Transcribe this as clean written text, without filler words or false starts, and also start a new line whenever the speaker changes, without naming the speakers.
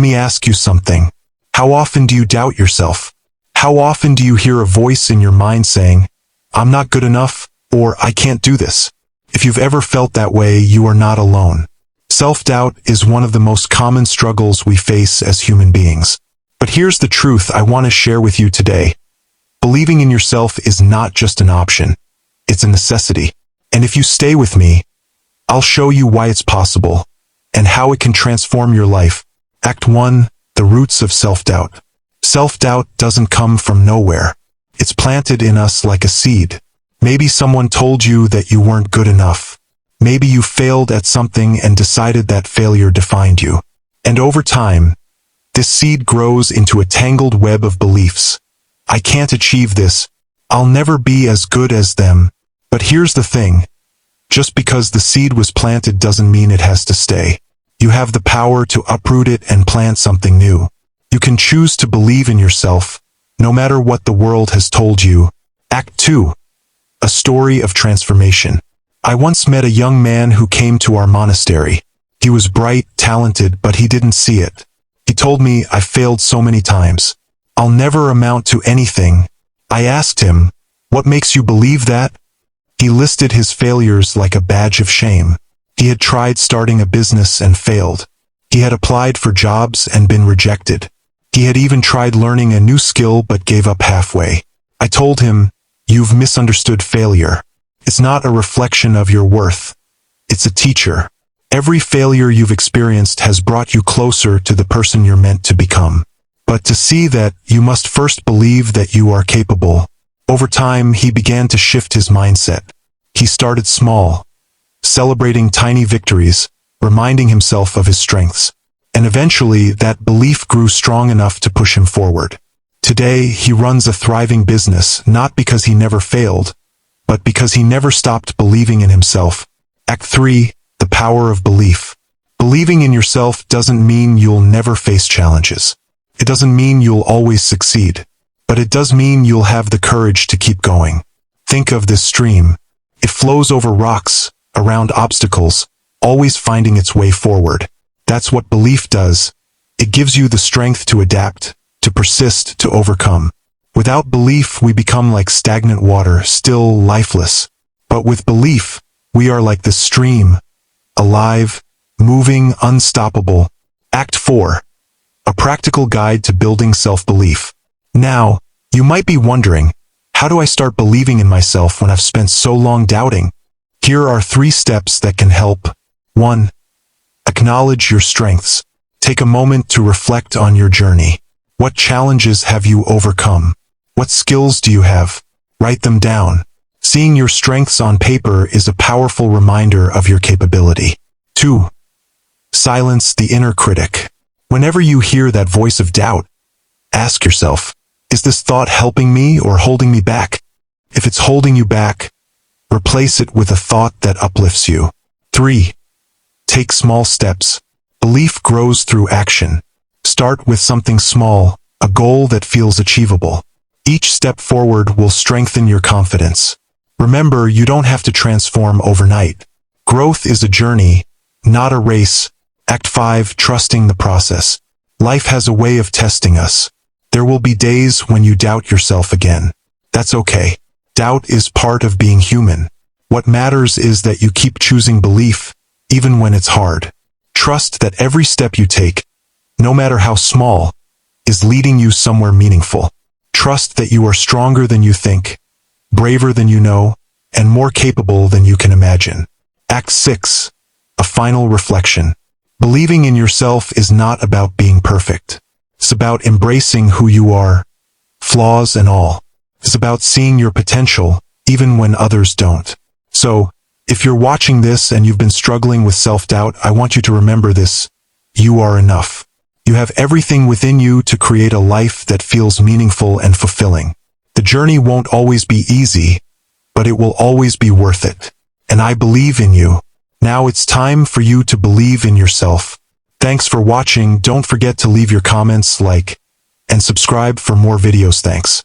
Let me ask you something. How often do you doubt yourself? How often do you hear a voice in your mind saying, "I'm not good enough," or "I can't do this"? If you've ever felt that way, you are not alone. Self-doubt is one of the most common struggles we face as human beings. But here's the truth I want to share with you today. Believing in yourself is not just an option. It's a necessity. And if you stay with me, I'll show you why it's possible and how it can transform your life. Act 1. The roots of self-doubt. Self-doubt doesn't come from nowhere. It's planted in us like a seed. Maybe someone told you that you weren't good enough. Maybe you failed at something and decided that failure defined you. And over time, this seed grows into a tangled web of beliefs. I can't achieve this. I'll never be as good as them. But here's the thing. Just because the seed was planted doesn't mean it has to stay. You have the power to uproot it and plant something new. You can choose to believe in yourself, no matter what the world has told you. Act 2. A story of transformation. I once met a young man who came to our monastery. He was bright, talented, but he didn't see it. He told me, "I failed so many times. I'll never amount to anything." I asked him, "What makes you believe that?" He listed his failures like a badge of shame. He had tried starting a business and failed. He had applied for jobs and been rejected. He had even tried learning a new skill but gave up halfway. I told him, "You've misunderstood failure. It's not a reflection of your worth. It's a teacher. Every failure you've experienced has brought you closer to the person you're meant to become. But to see that, you must first believe that you are capable." Over time, he began to shift his mindset. He started small, celebrating tiny victories, reminding himself of his strengths. And eventually, that belief grew strong enough to push him forward. Today, he runs a thriving business, not because he never failed, but because he never stopped believing in himself. Act 3. The power of belief. Believing in yourself doesn't mean you'll never face challenges. It doesn't mean you'll always succeed. But it does mean you'll have the courage to keep going. Think of this stream. It flows over rocks, around obstacles, always finding its way forward. That's what belief does. It gives you the strength to adapt, to persist, to overcome. Without belief, we become like stagnant water, still lifeless. But with belief, we are like the stream, alive, moving, unstoppable. Act 4. A practical guide to building self-belief. Now, you might be wondering, how do I start believing in myself when I've spent so long doubting? Here are 3 steps that can help. 1. Acknowledge your strengths. Take a moment to reflect on your journey. What challenges have you overcome? What skills do you have? Write them down. Seeing your strengths on paper is a powerful reminder of your capability. 2. Silence the inner critic. Whenever you hear that voice of doubt, ask yourself, is this thought helping me or holding me back? If it's holding you back, replace it with a thought that uplifts you. 3. Take small steps. Belief grows through action. Start with something small, a goal that feels achievable. Each step forward will strengthen your confidence. Remember, you don't have to transform overnight. Growth is a journey, not a race. Act 5. Trusting the process. Life has a way of testing us. There will be days when you doubt yourself again. That's okay. Doubt is part of being human. What matters is that you keep choosing belief, even when it's hard. Trust that every step you take, no matter how small, is leading you somewhere meaningful. Trust that you are stronger than you think, braver than you know, and more capable than you can imagine. Act 6. A final reflection. Believing in yourself is not about being perfect. It's about embracing who you are, flaws and all. It's about seeing your potential, even when others don't. So, if you're watching this and you've been struggling with self-doubt, I want you to remember this. You are enough. You have everything within you to create a life that feels meaningful and fulfilling. The journey won't always be easy, but it will always be worth it. And I believe in you. Now it's time for you to believe in yourself. Thanks for watching. Don't forget to leave your comments, like, and subscribe for more videos. Thanks.